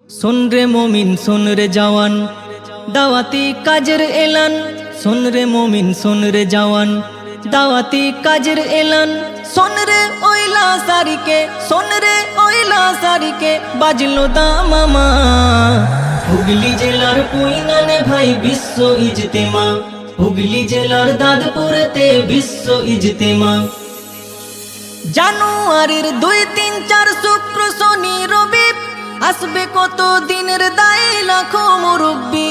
শোন রে মুমিন শোন রে জওয়ান, দাওয়াতি কাজের এলান। শোন রে মুমিন শোন রে জওয়ান, দাওয়াতি কাজের এলান। শোন রে ওইলা সারিকে, শোন রে ওইলা সারিকে, বাজলো দামামা। হুগলি জেলার পুইনানে ভাই বিশ্ব ইজতেমা, হুগলি জেলার দাদপুরেতে বিশ্ব ইজতেমা। জানুয়ারির 2, 3, 4 শুক্র শনি রবি, আসবে কত দিনের দায় লাখো মুরব্বি।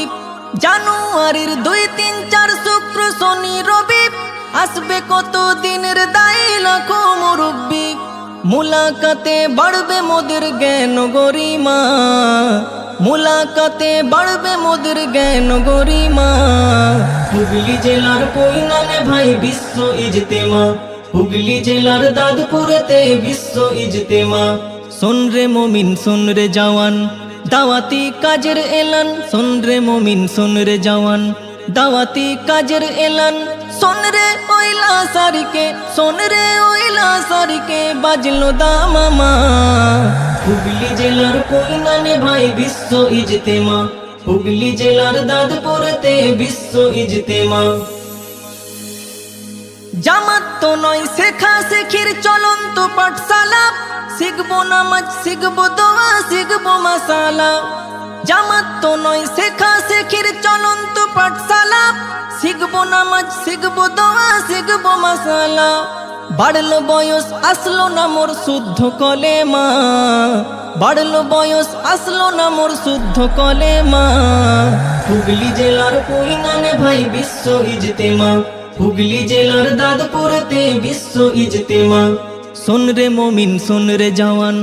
জানুয়ারির 2, 3, 4 শুক্র শনি রবি, আসবে কত দিনের দায় লাখো মুরব্বি। মুলাকাতে বাড়বে মোদের জ্ঞান গরিমা, মুলাকাতে বাড়বে মোদের জ্ঞান গরিমা। হুগলি জেলার পুইনানে ভাই বিশ্ব ইজতেমা, হুগলি জেলার দাদপুরেতে বিশ্ব ইজতেমা। শোন রে মুমিন শোন রে জওয়ান, দাওয়াতি কাজের এলান। শোন রে মুমিন শোন রে জওয়ান, দাওয়াতি কাজের এলান। শোন রে ওইলা সারিকে, শোন রে ওইলা সারিকে, বাজলো দামামা। হুগলি জেলার পুইনানে ভাই বিশ্ব ইজতেমা, হুগলি জেলার দাদপুরেতে বিশ্ব ইজতেমা। জামাত তো নয় শেখা শেখির চলন্ত পাঠশালা, শিখবো নামাজ শিখবো দোয়া শিখবো মাসালা। জামাত তো নয় শেখা শেখির চলন্ত পাঠশালা, শিখবো নামাজ শিখবো দোয়া শিখবো মাসালা। বাড়লো বয়স আসলো না মোর শুদ্ধ কলেমা, বাড়লো বয়স আসলো না মোর শুদ্ধ কলেমা। হুগলি জেলার পুইনানে ভাই বিশ্ব ইজতেমা, হুগলি জেলার দাদপুরেতে বিশ্ব ইজতেমা। শোন রে মুমিন শোন রে জওয়ান,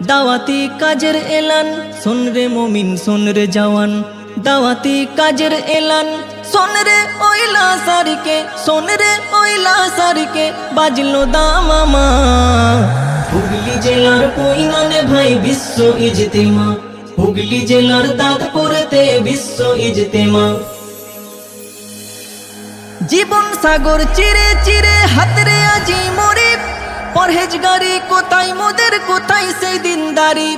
দাওয়াতি কাজের এলান। শোন রে মুমিন শোন রে জওয়ান, দাওয়াতি কাজের এলান। শোন রে ওইলা সারিকে, শোন রে ওইলা সারিকে, বাজলো দামামা। হুগলি জেলার পুইনানে ভাই বিশ্ব ইজতেমা, হুগলি জেলার দাদপুরেতে বিশ্ব ইজতেমা। জীবন সাগর চিরে চিরে হাতরে আজি মরি, পরহেজগারি কোথায় মোদের কোথায় সেই দিনদারি।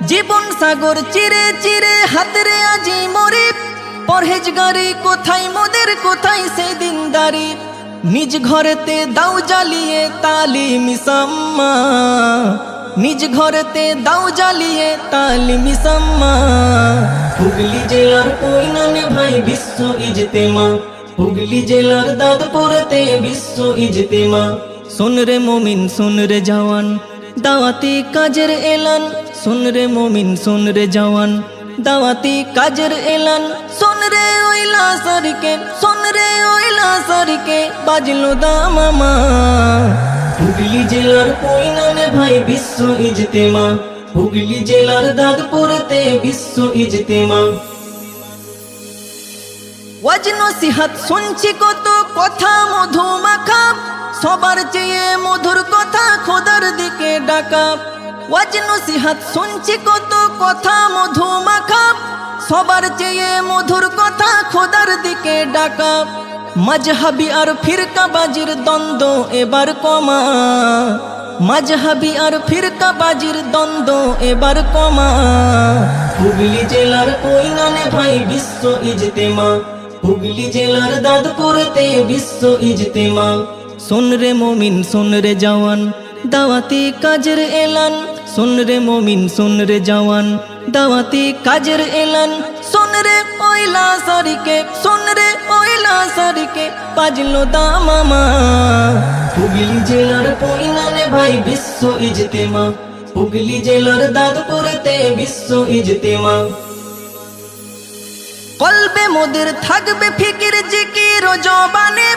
জীবন সাগর চিরে চিরে হাতরে আজি মরি, পরহেজগারি কোথায় মোদের কোথায় সেই দিনদারি। নিজ ঘরেতে দাও জ্বালিয়ে তালিম সাম্মা, নিজ ঘরেতে দাও জ্বালিয়ে তালিম সাম্মা। হুগলি জেলার পুইনানে ভাই বিশ্ব ইজতেমা, হুগলি জেলার দাদপুরেতে বিশ্ব ইজতেমা। শোন রে মুমিন শোন রে জওয়ান, দাওয়াতি কাজের এলান। শোন রে মুমিন শোন রে জওয়ান, দাওয়াতি কাজের এলান। শোন রে ওইলা সারিকে, শোন রে ওইলা সারিকে, বাজলো দামামা। হুগলি জেলার পুইনানে ভাই বিশ্ব ইজতেমা, হুগলি জেলার দাদপুরেতে বিশ্ব ইজতেমা। ওয়াজ নসিহত শুনছি কত কথা মধু মাখা, সবার চেয়ে মধুর কথা খোদার দিকে ডাকা। ওয়াজ নসিহত শুনছি কত কথা মধু মাখা, সবার চেয়ে মধুর কথা খোদার দিকে ডাকা। মজহবি আর ফিরকাবাজির দ্বন্দ্ব এবার কমা, মজহবি আর ফিরকাবাজির দ্বন্দ্ব এবার কমা। হুগলি জেলার পুইনানে ভাই বিশ্ব ইজতেমা, হুগলি জেলার দাদপুরেতে বিশ্ব ইজতেমা। শোন রে মুমিন শোন রে জওয়ান, দাওয়াতি কাজের এলান। শোন রে মুমিন শোন রে জওয়ান, দাওয়াতি কাজের এলান। শোন রে ওইলা সারিকে, শোন রে ওইলা সারিকে, বাজলো দামামা। হুগলি জেলার পুইনানে ভাই বিশ্ব ইজতেমা, হুগলি জেলার দাদপুরেতে বিশ্ব ইজতেমা। কলবে মোদের থাকবে ফিকির জিকির জবানে,